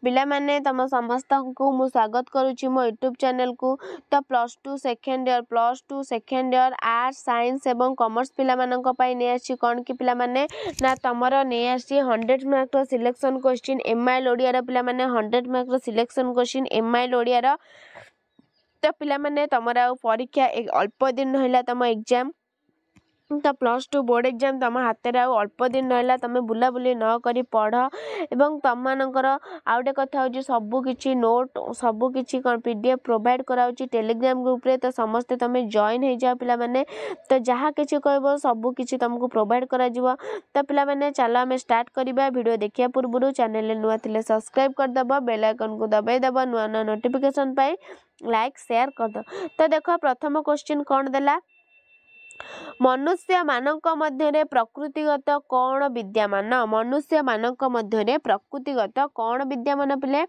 पिला माने तम समस्त को मु स्वागत करुच्ची मो यूट्यूब चैनल को। तो +2 सेकेंड ईयर आर्ट्स साइंस एवं कॉमर्स पिला मानक पई ने आसी कोन कि पिला माने ना तमरो ने आसी 100 मार्क रो सिलेक्शन क्वेश्चन एमआईएल ओडिया रो पिला माने 100 मार्क रो सिलेक्शन क्वेश्चन एमआईएल ओडिया रो। तो पिला माने तमरा परीक्षा अल्प दिन रहला तम एग्जाम तो +2 बोर्ड एग्जाम तम हाथ में अल्प दिन रहा तुम बुला बुली न करी पढ़ एवं तुम मानकर आउटे कथा हो सबकि नोट सबकि पीडीएफ प्रोवाइड कराऊँगी टेलीग्राम ग्रुप रे। तो समस्ते तुम जॉइन हो जाओ पिला माने तो जहाँ किसी कह सबकि तुमको प्रोवाइड करा जिवो। तो पिला माने चलो आम स्टार्ट करवा वीडियो देखिया पूर्व चैनल नुआ थिले सब्सक्राइब करदेव बेल आइकन को दबाइदेव नुआ नुआ नोटिफिकेशन पाई लाइक शेयर करदो। तो देख प्रथम क्वेश्चन कौन देला मनुष्य मानक मध्यरे प्रकृतिगत कौन विद्यमान मनुष्य मानक मध्यरे प्रकृतिगत कौन विद्यमान पिले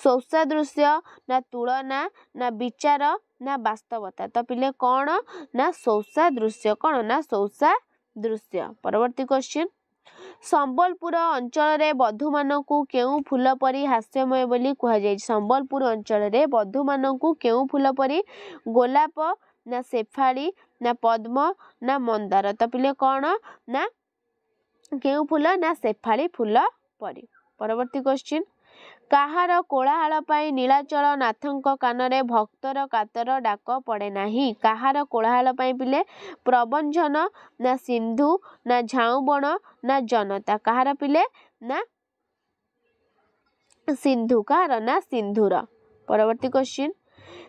सौसादृश्य ना तुलना ना विचार ना वास्तवता। तो पिले कौन ना सौसादृश्य कौन ना सौसादृश्य। परवर्ती क्वेश्चन संबलपुर अंचल रे बधु मानकु केउ फूल परी हास्यमय बोली कहा जाय। संबलपुर अंचल रे बधु मानकु केउ फूल परी गोलाप ना शेफाली ना पद्म ना मंदार। तो पिले कौन ना केउ फूल ना शेफाली फूल परी। परवर्ती क्वेश्चन काहार कोलाहल पाई नीलाचल नाथंक कानरे भक्तर कातर डाक पड़े नाही। काहार कोलाहल पाई पिले प्रबंधन ना सिंधु ना झाऊबण ना जनता। काहार पिले ना सिंधु काहार ना सिंधुर। परवर्ती क्वेश्चन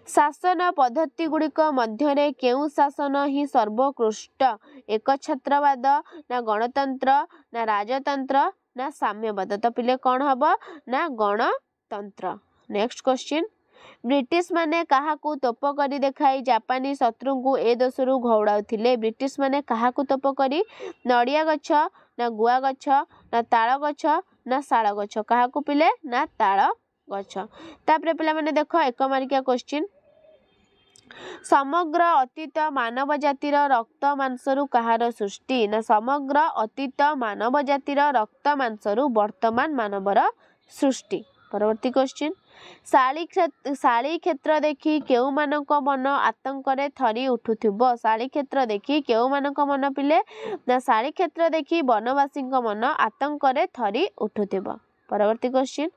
शासन पद्धति गुड़िक मध्यरे केउ शासन ही सर्वोत्कृष्ट एकछत्रवाद ना गणतंत्र ना राजतंत्र ना साम्यवाद। तो पिले कौन हम ना गणतंत्र। नेक्स्ट क्वेश्चन ब्रिटिश माने काहाकू तोप करी देखाई जापानी शत्रु को ए देशरू घौड़ाउथिले। ब्रिटिश माने काहाकू तोप करी नड़िया गछ ना गुआ गछ ना ताଳ गछ ना शाଳ गछ। काहाकू पिले ना ताଳ गछ। तापरे पिला माने देखो एक मार्किया क्वेश्चन समग्र अतीत मानव जातिर रक्त मांसरू काहार सृष्टि ना समग्र अतीत मानव जातिर रक्त मांसरू वर्तमान मानवर सृष्टि। परवर्ती क्वेश्चन शाली क्षेत्र देखी केउ मानक मन आतंकरे थरी उठुथिबो। शाली क्षेत्र देखी केउ मानक मन पिले ना शाली क्षेत्र देखी वनवासी मन आतंकरे थरी उठुथिबो। परवर्ती क्वेश्चन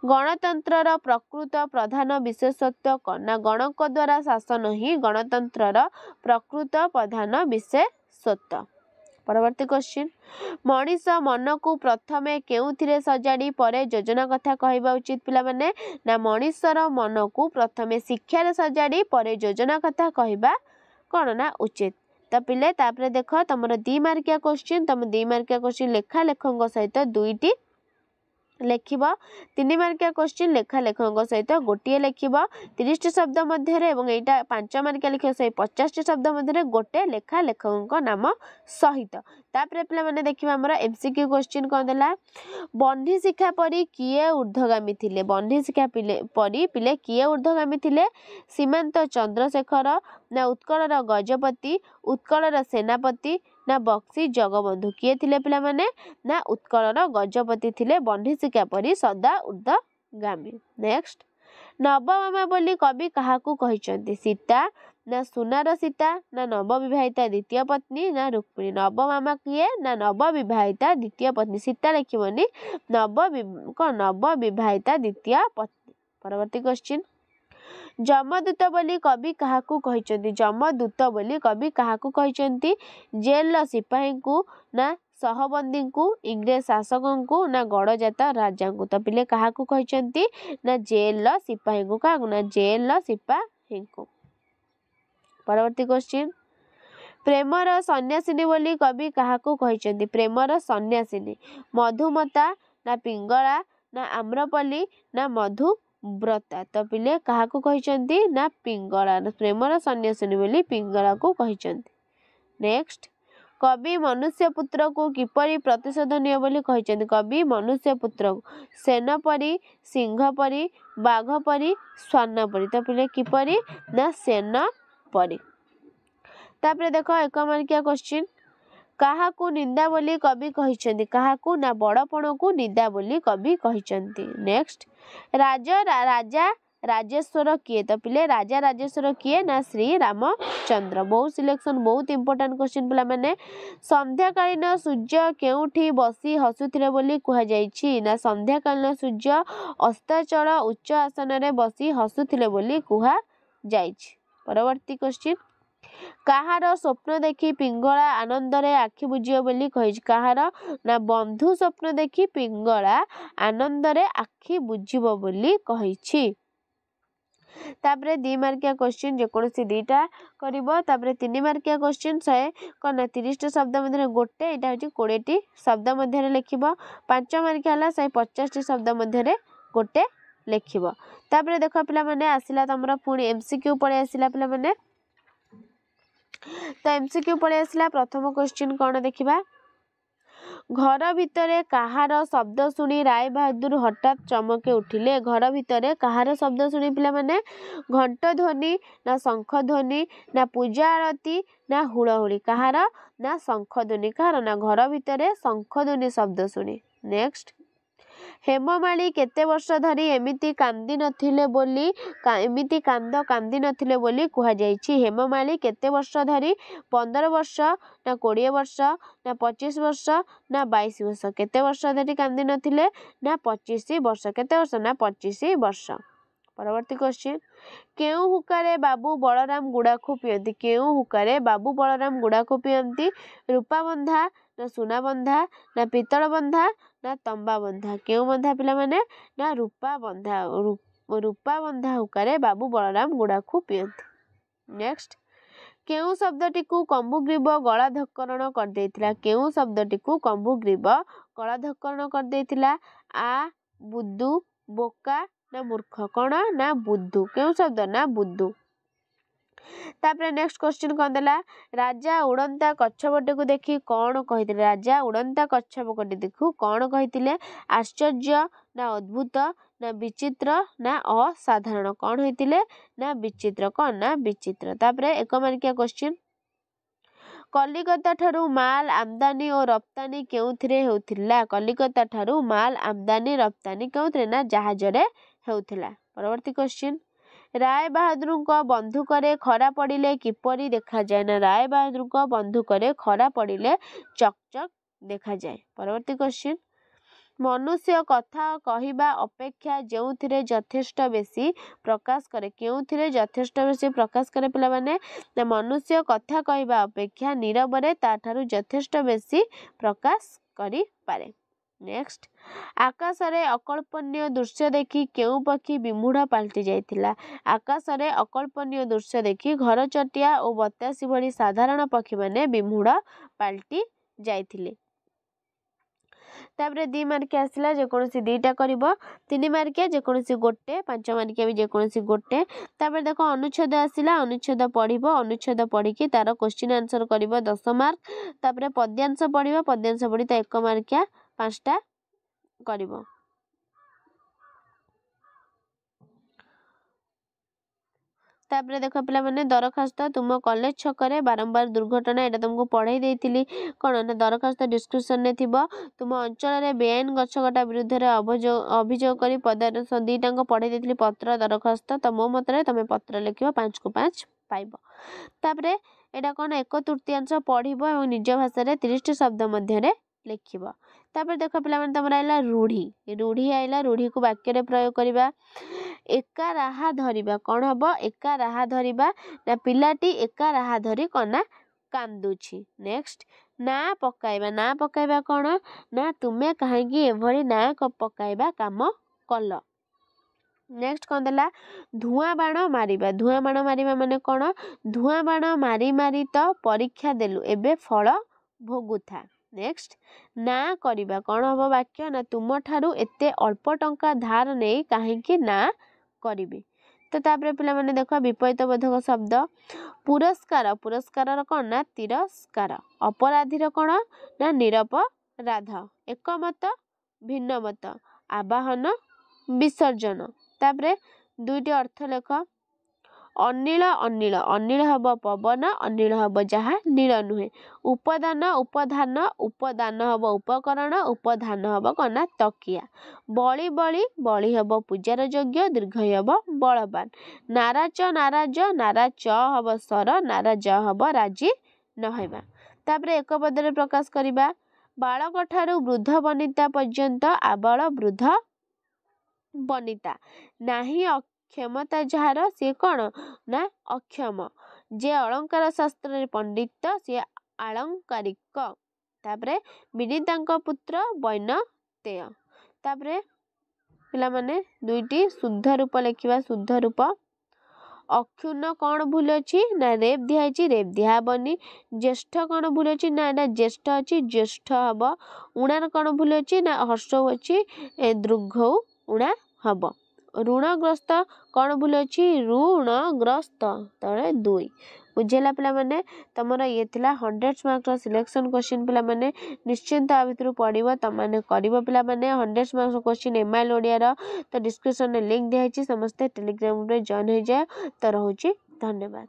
गणतंत्र प्रकृत प्रधान विशेषत्व कौन ना गणक द्वारा शासन ही गणतंत्र प्रकृत प्रधान विशेषत्व। परवर्ती क्वेश्चन मनीष मन को प्रथमे केउथिरे सजाड़ी परे योजना कथा कहवा उचित पिला माने ना मनीषर मन को प्रथमे शिक्षा सजाड़ी परे योजना कथा कहवा कौन ना उचित। तो पिले तापरे देख तुम 2 मार्किया क्वेश्चन तुम 2 मार्किया क्वेश्चन लेखा लेखक सहित 2टी लेखिब 3 मार्किया क्वेश्चन लेखा लेखक सहित गोटे लिखब 30 शब्द मध्य एटा 5 मार्किया लिख 50 शब्द मध्य गोटे लेखा लेखक नाम सहित। तापरे पिला माने देखिबा हमर एमसीक्यू क्वेश्चन कोन देला बंधी शिक्षा परी किए ऊर्ध्वगामी थिले। बंधी शिक्षा परी पिले किए ऊर्ध्वगामी थिले सीमांत चंद्रशेखर ना उत्कलर गजपति उत्कलर सेनापति ना बक्सी जगबंधु। किए थिले पिला माने ना उत्कलर गजपति थिले बंधी शिक्षा परी सदा ऊर्ध्वगामी। नेक्स्ट नवमामा बोली कवि काहाकू कहिसंती सीता ना सुनार सीता ना नवविवाहिता द्वितीय पत्नी ना रुक्मिणी। नवमामा किए ना नवविवाहिता द्वितीय पत्नी सीता लिखिबनी नवविवाहिता द्वितीय पत्नी। परवर्ती क्वेश्चन जमदूत बोली कवि काहाकू कहिसंती। जमदूत बोली कवि काहाकू कहिसंती जेल सिपाही को ना सहबंदी को इंग्रेज शासकों को ना गड़जात राजा को। तो पिले काहाकू कहिसंती ना जेल सिपाही को काहाकू ना जेल सिपाही को। परवर्ती क्वेश्चन प्रेमर सन्यासिनी बोली कवि काहाकू कहिसंती। प्रेमर सन्यासिनी मधुमता ना पिंगला ना आम्रपल्ली ना मधुव्रता। तो पिले काहाकू कहिसंती ना पिंगला ना प्रेमर सन्यासिनी बोली पिंगला को कहिसंती। नेक्स्ट कवि मनुष्य पुत्र को किपरि प्रतिशोध निय बोली कहिसंती। कवि मनुष्य पुत्र को सेन परी सिंह परी बाघ परी श्वान परी। तो पिले किपरि ना सेन परी। तापरे देखो एक मार्किया क्वेश्चन काहाकू निंदा बोली कवि कहिसंती। काहाकू ना बड़पण को निंदा बोली कवि कहिसंती। नेक्स्ट राजा राजेश्वर किए तो पिले राजा राजेश्वर किए ना श्री रामचंद्र। बहुत सिलेक्शन बहुत इंपोर्टेंट क्वेश्चन पिला माने। संध्याकालीन सूर्य केउठी बसी हसुथिले बोली कुहा जायछि ना संध्याकालीन सूर्य अस्ताचल उच्च आसन रे बसी हसुथिले बोली कुहा जायछि। परवर्ती क्वेश्चन काहार स्वप्न देखी पिंगला आनंद रे आखि बुझियो बोली कहिछि। काहार ना बंधु स्वप्न देखी पिंगला आनंद रे आखि बुझिबो बोली कहिछि। तापरे 2 मार्किया क्वेश्चन जे कोनोसी दीटा करिवो। तापरे 3 मार्किया क्वेश्चन 100 कोन 30 टी शब्द मध्ये गोटे एटा होची 20 टी शब्द मध्ये लेखिबो। 5 मार्किया हला 150 टी शब्द मध्ये गोटे लेखिबो। तापरे देखो पिला माने आसिला तमरा पुणी एमसीक्यू पळे आसिला पिला माने। तो एमसीक्यू पळे आसिला प्रथम क्वेश्चन कोन देखिबा। घर भितरे काहार शब्द सुनी राय बहादुर हठात चमके उठिले। घर भितरे काहार शब्द सुनी पिला माने घंट ध्वनि ना शंख ध्वनि ना पूजा आरती ना हुड़हुड़ी। काहार ना शंख ध्वनि। काहार ना घर भितरे शंख ध्वनि शब्द सुनी। नेक्स्ट हेममाली केते वर्ष धरी एमिति कांदी नथिले बोली एमिति कांद कांदी नथिले बोली कुहा जायछि। हेममाली केते वर्ष धरी 15 वर्ष ना 20 वर्ष ना 25 वर्ष ना 22 वर्ष। केते वर्ष धरी कांदी नथिले ना 25 वर्ष। केते वर्ष ना 25 वर्ष। परवर्ती क्वेश्चन केउ हुकारे बाबू बलराम गुड़ाखु पियंती। केउ हुकारे बाबू बलराम गुड़ाखु पियंती। रूपा बंधा ना सुना बंधा ना पितल बंधा ना तंबा बंधा। केउ बंधा पिला माने ना रूपा बंधा। रूपा बंधा हुकारे बाबू बलराम गुड़ाखु पियंती। नेक्स्ट केउ शब्दटी को कंबुग्रीब गला धक्करण कर देथिला। केउ शब्दटी को कंबुग्रीब गला धक्करण कर देथिला। आ बुद्धू बोका ना मूर्ख। कोन ना बुद्धू। केउ शब्द ना बुद्धू। तापरे नेक्स्ट क्वेश्चन कोन देला राजा उड़ंता कच्छपटे को देखि कोन कहिथिले। राजा उड़ंता कच्छपटे देखु कोन कहिथिले। आश्चर्य ना अद्भुत ना विचित्र ना असाधारण। कोन होइथिले ना विचित्र। कोन ना विचित्र। तापरे 1 मार्किया क्वेश्चन कलिकता ठारू माल आमदानी और रप्तानी केउथिरे हेउथिला। कलिकता ठारू माल आमदानी रप्तानी केउथिरे ना जहाज रे हेउथिला। परवर्ती क्वेश्चन राय बहादुर को बंधुक रे खरा पड़िले किपरि देखा जाय ना राय बहादुर को बंधुक रे खरा पड़िले चकचक देखा जाय। परवर्ती क्वेश्चन मनुष्य कथा कहिबा अपेक्षा जेउथिरे यथेष्ट बेसी प्रकाश करे। केउथिरे यथेष्ट बेसी प्रकाश करे पिला माने ना मनुष्य कथा कहिबा अपेक्षा नीरबरे ताठारु यथेष्ट बेसी प्रकाश करि पारे। नेक्स्ट आकाश रे अकल्पनीय दृश्य देखि केउ पक्षी विमूढ़ पाल्टी जायतिला। आकाश रे अकल्पनीय दृश्य देखि घर चटिया और बतासी भली साधारण पक्षी माने विमूढ़ पाल्टी जायतिले। तापरे 2 मार्किया आसिला जे कोनोसी दीटा करिवो। 3 मार्किया जे कोनोसी गोटे 5 मार्किया भी जे कोनोसी गोटे। तापरे देखो अनुच्छेद आसिला अनुच्छेद पढ़िबो। अनुच्छेद पढ़ी कि तार क्वेश्चन आंसर करिवो 10 मार्क। तापरे पद्यांश पढ़िबो। पद्यांश पढ़ी ता 1 मार्किया 5टा करिवो। तापरे देखो पिला माने दरखास्त तुम कॉलेज छकरे बारंबार दुर्घटना एटा तुमको पढ़ाई देइथिली। कोन ना दरखास्त डिस्क्रिप्शन ने थिबो। तुम अंचल रे बेआईन गछकटा विरुद्ध रे अभियोग करी पदार्थ दीटांग पढ़ाई देइथिली पत्र दरखास्त। त मो मतरे तमे पत्र लिखिबो 5 को 5 पाइबो। तापरे एटा कोन 1/3 पढ़िबो एवं निज भाषा रे 30 टी शब्द मध्ये रे लिखिबो। तापर देखो पिला माने तमरा आइला रूढ़ी। रूढ़ी आइला रूढ़ी को वाक्य रे प्रयोग करिबा। एका राहा धरिबा कोन हबो एका राहा धरिबा ना पिलाटी एका राहा धरी कोना कांदुछि। नेक्स्ट ना पकाइबा कोन ना तुमे काहेकि एभली ना पकाइबा काम कल। नेक्स्ट कोन देला धुआं बाण मारिबा माने कोन धुआं बाण मारी मारी तो परीक्षा देलु एबे फल भोगुथा। नेक्स्ट ना करिबा कोन हबो वाक्य ना तुम ठारू एते अल्प टंका धार नै काहेकि ना करिबे। तो तापरे पिला माने देखो विपरीत बोधक शब्द पुरस्कार पुरस्कार कोन ना तिरस्कार। अपराधीर कोन ना निरपराध। एकमत भिन्नमत आवाहन विसर्जन। तापरे दुईटी अर्थ लेख अनिल अनिल अनिल हब पवन अनिल हब जहाँ नील नुहे उपदान उपधान उपदान हब उपकरण उपधान हब कना तकिया बली बली बली हब पूजार योग्य दीर्घ हब बलवान नाराज नाराज नाराज हब सर नाराज हब राजी नहबा तापरे एक पदरे प्रकाश करिबा बालक ठारू वृद्ध वनिता पर्यंत आबाल वृद्ध वनिता नाही क्षमता जार सी कौन ना अक्षम जे अलंकार शास्त्र पंडित सी आलंकारिक तापरे विनीता पुत्र वैनतेय तापरे पिला माने दुईटी शुद्ध रूप लिखा शुद्ध रूप अक्षुण्ण कौन भूल अच्छी ना रेप दिखाई रेप दिहबनी ज्येष्ठ कौन भूल अच्छी ना एटा ज्येष्ठ अच्छी ज्येष्ठ हम उणार कौन भूल अच्छी ना हर्ष अच्छी दृघ उणा हम ऋणग्रस्त कौन भूल अच्छी ऋणग्रस्त तले दुई बुझेला पिला माने तमरा ये थिला 100 मार्क रो सिलेक्शन क्वेश्चन पिला माने निश्चिंत आ भितर पड़िबो त माने करिवो पिला माने 100 मार्क्स क्वेश्चन एमआईएल ओडिया रो तो डिस्क्रिप्शन में लिंक दिया समस्त टेलीग्राम रे जॉइन हो जाए तो रहउची धन्यवाद।